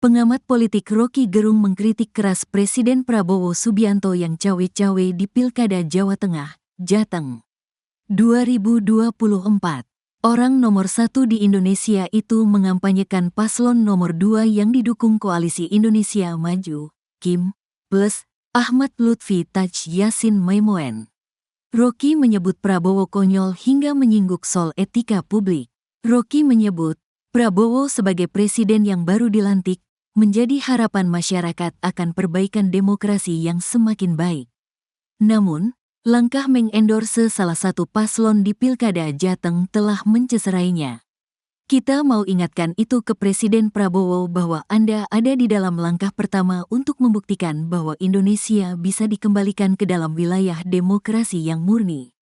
Pengamat politik Rocky Gerung mengkritik keras Presiden Prabowo Subianto yang cawe-cawe di Pilkada Jawa Tengah, Jateng 2024. Orang nomor 1 di Indonesia itu mengampanyekan paslon nomor 2 yang didukung Koalisi Indonesia Maju, Kim, plus Ahmad Lutfi Taj Yassin Maimoen. Rocky menyebut Prabowo konyol hingga menyinggung soal etika publik. Rocky menyebut Prabowo sebagai presiden yang baru dilantik menjadi harapan masyarakat akan perbaikan demokrasi yang semakin baik. Namun, langkah mengendorse salah satu paslon di Pilkada Jateng telah mencecerainya. Kita mau ingatkan itu ke Presiden Prabowo bahwa Anda ada di dalam langkah pertama untuk membuktikan bahwa Indonesia bisa dikembalikan ke dalam wilayah demokrasi yang murni.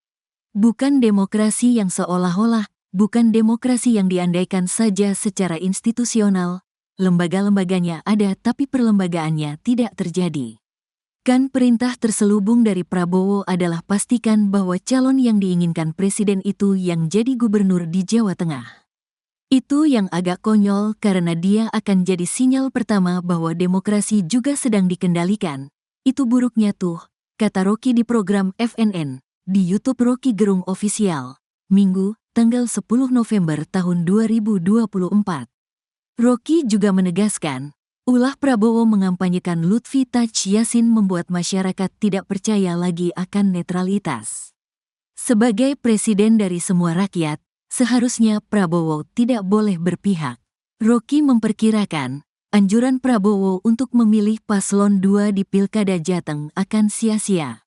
Bukan demokrasi yang seolah-olah, bukan demokrasi yang diandaikan saja secara institusional, lembaga-lembaganya ada tapi perlembagaannya tidak terjadi. Kan perintah terselubung dari Prabowo adalah pastikan bahwa calon yang diinginkan presiden itu yang jadi gubernur di Jawa Tengah. Itu yang agak konyol karena dia akan jadi sinyal pertama bahwa demokrasi juga sedang dikendalikan. Itu buruknya tuh, kata Rocky di program FNN, di YouTube Rocky Gerung Official, Minggu, tanggal 10 November tahun 2024. Rocky juga menegaskan, ulah Prabowo mengampanyekan Lutfi Taj Yassin membuat masyarakat tidak percaya lagi akan netralitas. Sebagai presiden dari semua rakyat, seharusnya Prabowo tidak boleh berpihak. Rocky memperkirakan, anjuran Prabowo untuk memilih paslon 2 di Pilkada Jateng akan sia-sia.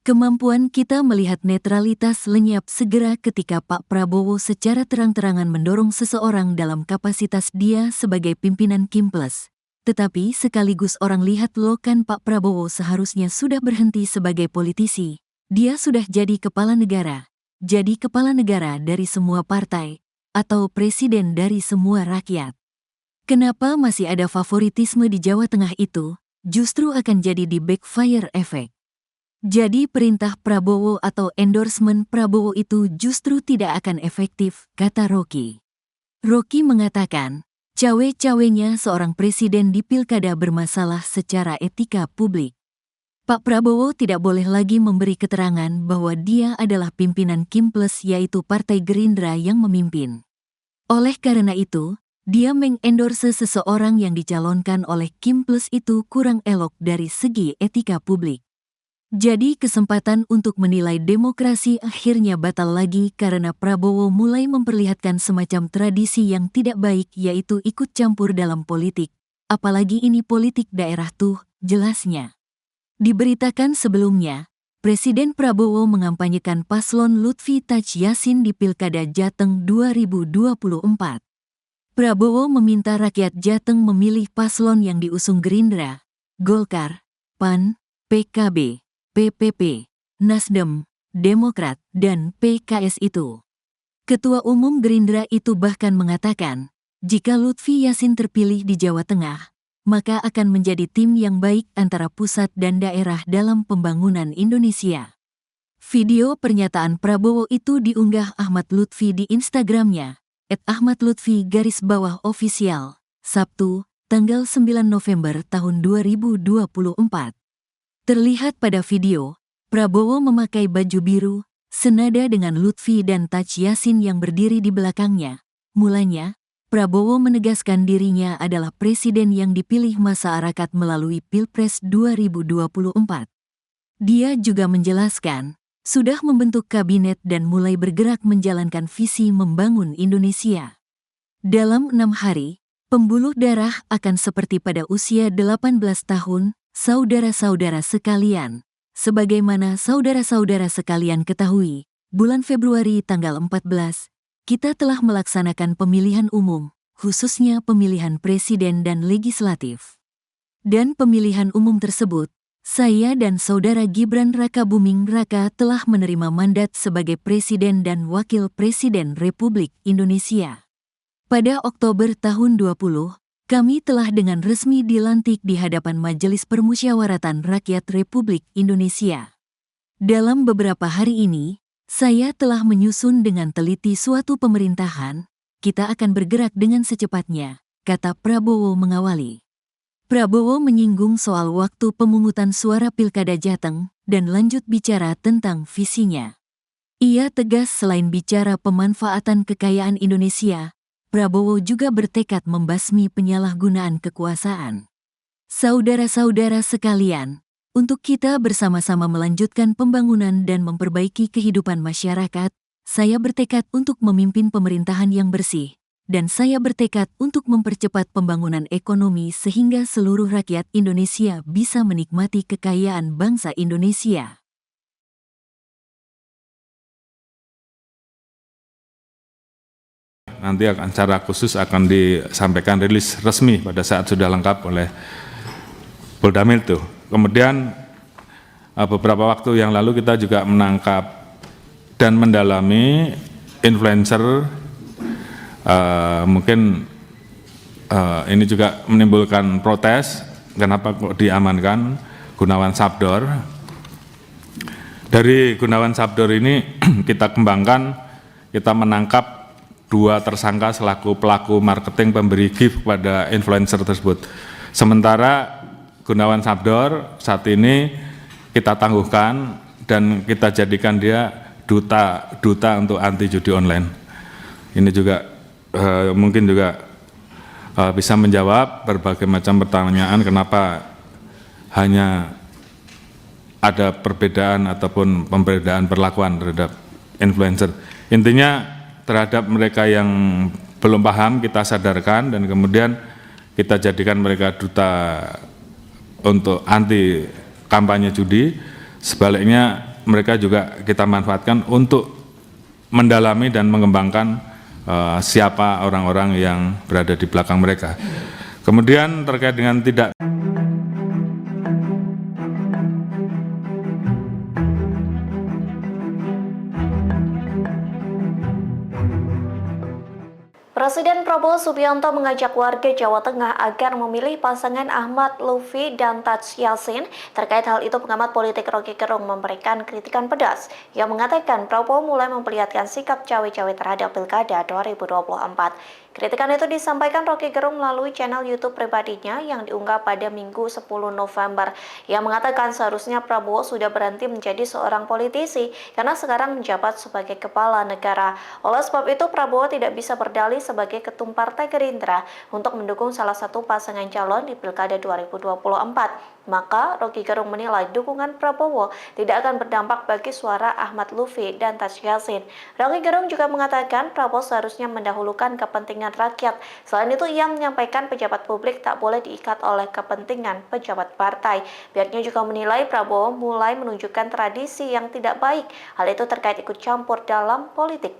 Kemampuan kita melihat netralitas lenyap segera ketika Pak Prabowo secara terang-terangan mendorong seseorang dalam kapasitas dia sebagai pimpinan Kim Plus. Tetapi sekaligus orang lihat loh kan Pak Prabowo seharusnya sudah berhenti sebagai politisi. Dia sudah jadi kepala negara. Jadi kepala negara dari semua partai, atau presiden dari semua rakyat. Kenapa masih ada favoritisme di Jawa Tengah itu, justru akan jadi di backfire effect. Jadi perintah Prabowo atau endorsement Prabowo itu justru tidak akan efektif, kata Rocky. Rocky mengatakan, cawe-cawenya seorang presiden di pilkada bermasalah secara etika publik. Pak Prabowo tidak boleh lagi memberi keterangan bahwa dia adalah pimpinan Kim Plus yaitu Partai Gerindra yang memimpin. Oleh karena itu, dia mengendorse seseorang yang dicalonkan oleh Kim Plus itu kurang elok dari segi etika publik. Jadi kesempatan untuk menilai demokrasi akhirnya batal lagi karena Prabowo mulai memperlihatkan semacam tradisi yang tidak baik yaitu ikut campur dalam politik. Apalagi ini politik daerah tuh, jelasnya. Diberitakan sebelumnya, Presiden Prabowo mengampanyekan paslon Lutfi Taj Yassin di Pilkada Jateng 2024. Prabowo meminta rakyat Jateng memilih paslon yang diusung Gerindra, Golkar, PAN, PKB, PPP, Nasdem, Demokrat, dan PKS itu. Ketua Umum Gerindra itu bahkan mengatakan, jika Lutfi Yassin terpilih di Jawa Tengah, maka akan menjadi tim yang baik antara pusat dan daerah dalam pembangunan Indonesia. Video pernyataan Prabowo itu diunggah Ahmad Lutfi di Instagramnya, @ahmadlutfi_official, Sabtu, tanggal 9 November tahun 2024. Terlihat pada video, Prabowo memakai baju biru, senada dengan Lutfi dan Taj Yassin yang berdiri di belakangnya. Mulanya, Prabowo menegaskan dirinya adalah presiden yang dipilih masyarakat melalui Pilpres 2024. Dia juga menjelaskan, sudah membentuk kabinet dan mulai bergerak menjalankan visi membangun Indonesia. Dalam 6 hari, pembuluh darah akan seperti pada usia 18 tahun, saudara-saudara sekalian, sebagaimana saudara-saudara sekalian ketahui, bulan Februari tanggal 14, kita telah melaksanakan pemilihan umum, khususnya pemilihan presiden dan legislatif. Dan pemilihan umum tersebut, saya dan saudara Gibran Rakabuming Raka telah menerima mandat sebagai presiden dan wakil presiden Republik Indonesia. Pada Oktober tahun 20, kami telah dengan resmi dilantik di hadapan Majelis Permusyawaratan Rakyat Republik Indonesia. Dalam beberapa hari ini, saya telah menyusun dengan teliti suatu pemerintahan, kita akan bergerak dengan secepatnya, kata Prabowo mengawali. Prabowo menyinggung soal waktu pemungutan suara Pilkada Jateng dan lanjut bicara tentang visinya. Ia tegas selain bicara pemanfaatan kekayaan Indonesia, Prabowo juga bertekad membasmi penyalahgunaan kekuasaan. Saudara-saudara sekalian, untuk kita bersama-sama melanjutkan pembangunan dan memperbaiki kehidupan masyarakat, saya bertekad untuk memimpin pemerintahan yang bersih, dan saya bertekad untuk mempercepat pembangunan ekonomi sehingga seluruh rakyat Indonesia bisa menikmati kekayaan bangsa Indonesia. Nanti acara khusus akan disampaikan rilis resmi pada saat sudah lengkap oleh Polda Metro. Kemudian beberapa waktu yang lalu kita juga menangkap dan mendalami influencer, mungkin ini juga menimbulkan protes, kenapa kok diamankan Gunawan Sabdor. Dari Gunawan Sabdor ini kita kembangkan, kita menangkap 2 tersangka selaku pelaku marketing pemberi gift kepada influencer tersebut. Sementara Gunawan Sabdor saat ini kita tangguhkan dan kita jadikan dia duta untuk anti judi online. Ini juga mungkin juga bisa menjawab berbagai macam pertanyaan kenapa hanya ada perbedaan ataupun pembedaan perlakuan terhadap influencer. Intinya terhadap mereka yang belum paham kita sadarkan dan kemudian kita jadikan mereka duta untuk anti kampanye judi. Sebaliknya mereka juga kita manfaatkan untuk mendalami dan mengembangkan siapa orang-orang yang berada di belakang mereka. Kemudian terkait dengan tidak Presiden Prabowo Subianto mengajak warga Jawa Tengah agar memilih pasangan Ahmad Lutfi dan Taj Yassin. Terkait hal itu, pengamat politik Rocky Gerung memberikan kritikan pedas. Ia mengatakan Prabowo mulai memperlihatkan sikap cawe-cawe terhadap Pilkada 2024. Kritikan itu disampaikan Rocky Gerung melalui channel YouTube pribadinya yang diunggah pada Minggu 10 November. Ia mengatakan seharusnya Prabowo sudah berhenti menjadi seorang politisi karena sekarang menjabat sebagai kepala negara. Oleh sebab itu, Prabowo tidak bisa berdalih sebagai ketum Partai Gerindra untuk mendukung salah satu pasangan calon di Pilkada 2024. Maka Rocky Gerung menilai dukungan Prabowo tidak akan berdampak bagi suara Ahmad Lutfi dan Taj Yassin. Rocky Gerung juga mengatakan Prabowo seharusnya mendahulukan kepentingan rakyat. Selain itu, ia menyampaikan pejabat publik tak boleh diikat oleh kepentingan pejabat partai. Pihaknya juga menilai Prabowo mulai menunjukkan tradisi yang tidak baik. Hal itu terkait ikut campur dalam politik